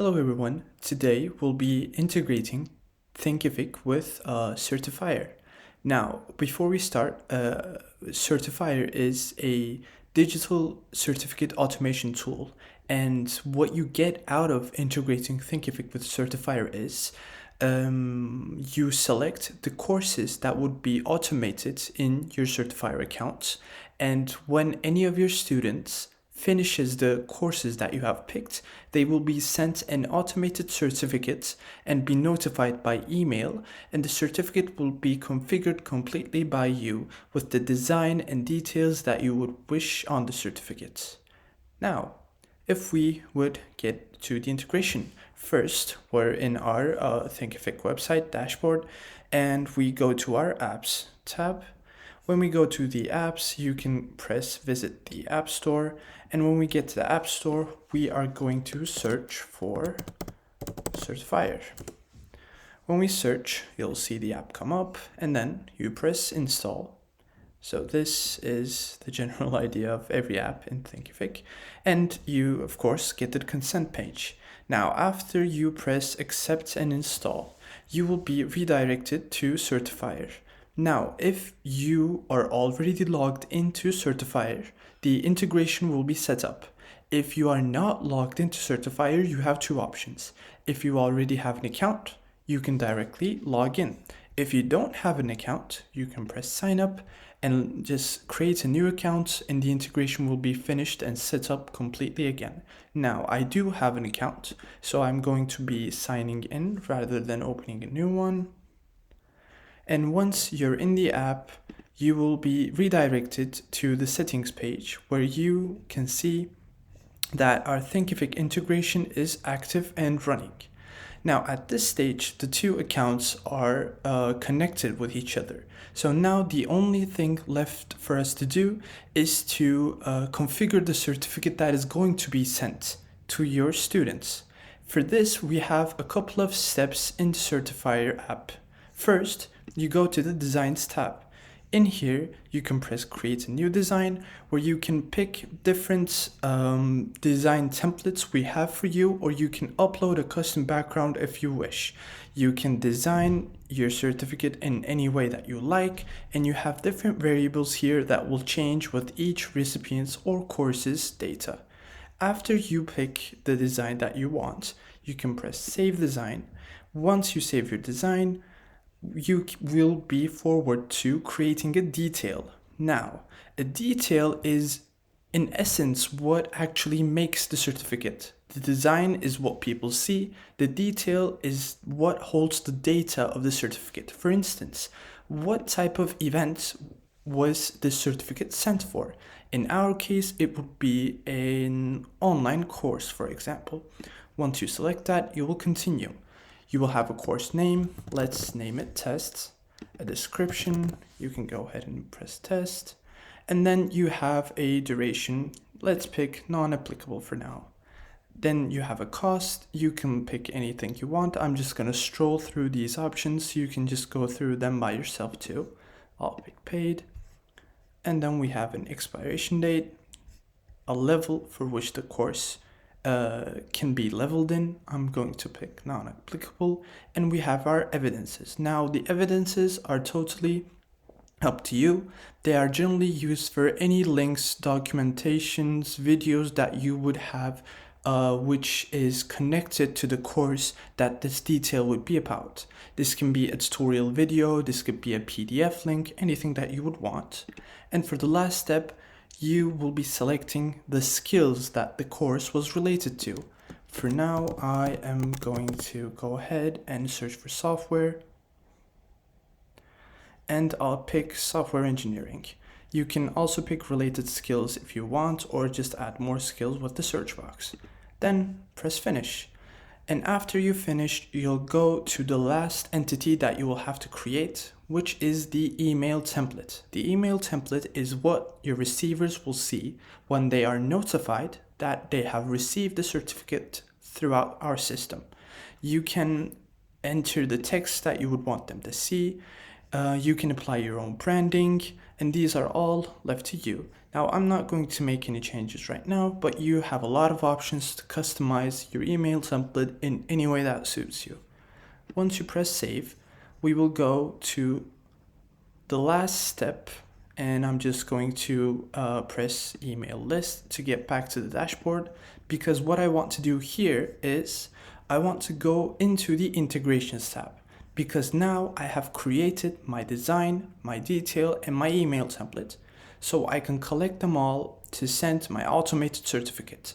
Hello everyone, today we'll be integrating Thinkific with Sertifier. Now, before we start, Sertifier is a digital certificate automation tool, and what you get out of integrating Thinkific with Sertifier is you select the courses that would be automated in your Sertifier account, and when any of your students finishes the courses that you have picked, they will be sent an automated certificate and be notified by email, and the certificate will be configured completely by you with the design and details that you would wish on the certificate. Now, if we would get to the integration, first we're in our Thinkific website dashboard and we go to our apps tab. When we go to the apps, you can press visit the App Store. And when we get to the App Store, we are going to search for Sertifier. When we search, you'll see the app come up and then you press install. So this is the general idea of every app in Thinkific. And you, of course, get the consent page. Now, after you press accept and install, you will be redirected to Sertifier. Now, if you are already logged into Sertifier, the integration will be set up. If you are not logged into Sertifier, you have two options. If you already have an account, you can directly log in. If you don't have an account, you can press sign up and just create a new account and the integration will be finished and set up completely again. Now, I do have an account, so I'm going to be signing in rather than opening a new one. And once you're in the app, you will be redirected to the settings page where you can see that our Thinkific integration is active and running. Now at this stage, the two accounts are connected with each other. So now the only thing left for us to do is to configure the certificate that is going to be sent to your students. For this, we have a couple of steps in the Sertifier app. First, you go to the Designs tab. In here, you can press Create a New Design, where you can pick different design templates we have for you, or you can upload a custom background if you wish. You can design your certificate in any way that you like, and you have different variables here that will change with each recipient's or course's data. After you pick the design that you want, you can press Save Design. Once you save your design, you will be forward to creating a detail. Now, a detail is in essence what actually makes the certificate. The design is what people see. The detail is what holds the data of the certificate. For instance, what type of event was the certificate sent for? In our case, it would be an online course, for example. Once you select that, you will continue. You will have a course name, let's name it test, a description, you can go ahead and press test, and then you have a duration, let's pick non-applicable for now. Then you have a cost, you can pick anything you want. I'm just gonna stroll through these options, you can just go through them by yourself too. I'll pick paid, and then we have an expiration date, a level for which the course can be leveled in. I'm going to pick non-applicable, and we have our evidences. Now the evidences are totally up to you. They are generally used for any links, documentations, videos that you would have which is connected to the course that this detail would be about. This can be a tutorial video, this could be a PDF link, anything that you would want. And for the last step, you will be selecting the skills that the course was related to. For now, I am going to go ahead and search for software, and I'll pick software engineering. You can also pick related skills if you want, or just add more skills with the search box. Then press finish. And after you finish, you'll go to the last entity that you will have to create, which is the email template. The email template is what your receivers will see when they are notified that they have received the certificate throughout our system. You can enter the text that you would want them to see. You can apply your own branding, and these are all left to you. Now, I'm not going to make any changes right now, but you have a lot of options to customize your email template in any way that suits you. Once you press save, we will go to the last step, and I'm just going to press email list to get back to the dashboard, because what I want to do here is I want to go into the integrations tab, because now I have created my design, my detail, and my email template, so I can collect them all to send my automated certificate.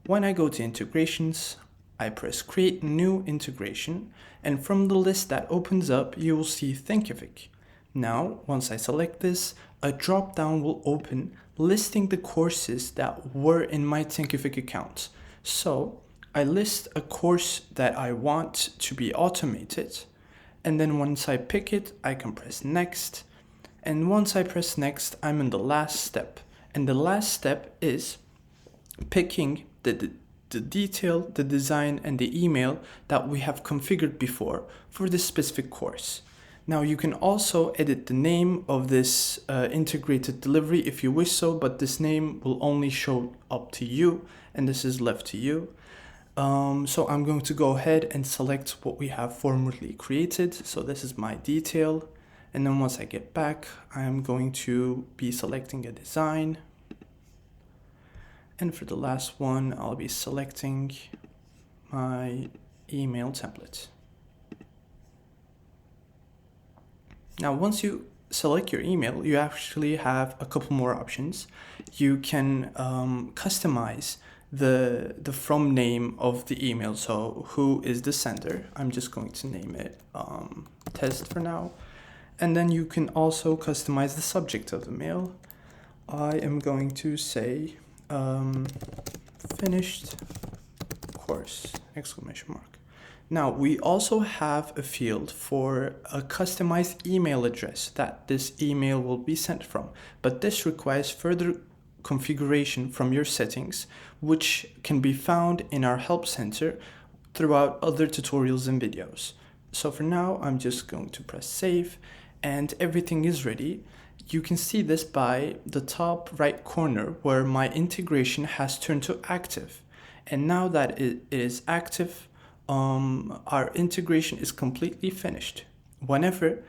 When I go to integrations, I press create new integration, and from the list that opens up, you will see Thinkific. Now, once I select this, a drop down will open listing the courses that were in my Thinkific account. So I list a course that I want to be automated, and then once I pick it, I can press next. And once I press next, I'm in the last step. And the last step is picking the detail, the design, and the email that we have configured before for this specific course. Now you can also edit the name of this integrated delivery if you wish so, but this name will only show up to you, and this is left to you. So I'm going to go ahead and select what we have formerly created. So this is my detail. And then once I get back, I'm going to be selecting a design. And for the last one, I'll be selecting my email template. Now, once you select your email, you actually have a couple more options. You can customize the from name of the email. So who is the sender? I'm just going to name it test for now. And then you can also customize the subject of the mail. I am going to say finished course, exclamation mark. Now, we also have a field for a customized email address that this email will be sent from, but this requires further configuration from your settings, which can be found in our help center throughout other tutorials and videos. So for now, I'm just going to press save, and everything is ready. You can see this by the top right corner where my integration has turned to active. And now that it is active, our integration is completely finished. Whenever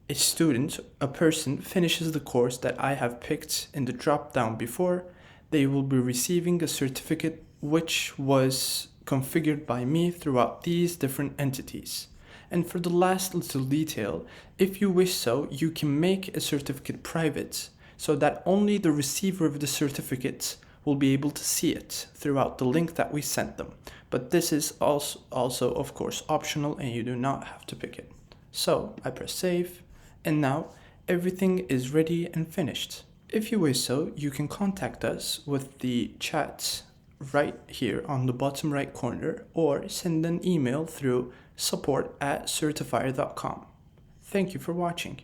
a student, a person, finishes the course that I have picked in the drop down before, they will be receiving a certificate which was configured by me throughout these different entities. And for the last little detail, if you wish so, you can make a certificate private so that only the receiver of the certificate will be able to see it throughout the link that we sent them. But this is also of course optional, and you do not have to pick it. So I press save, and now everything is ready and finished. If you wish so, you can contact us with the chat right here on the bottom right corner, or send an email through support@sertifier.com. Thank you for watching.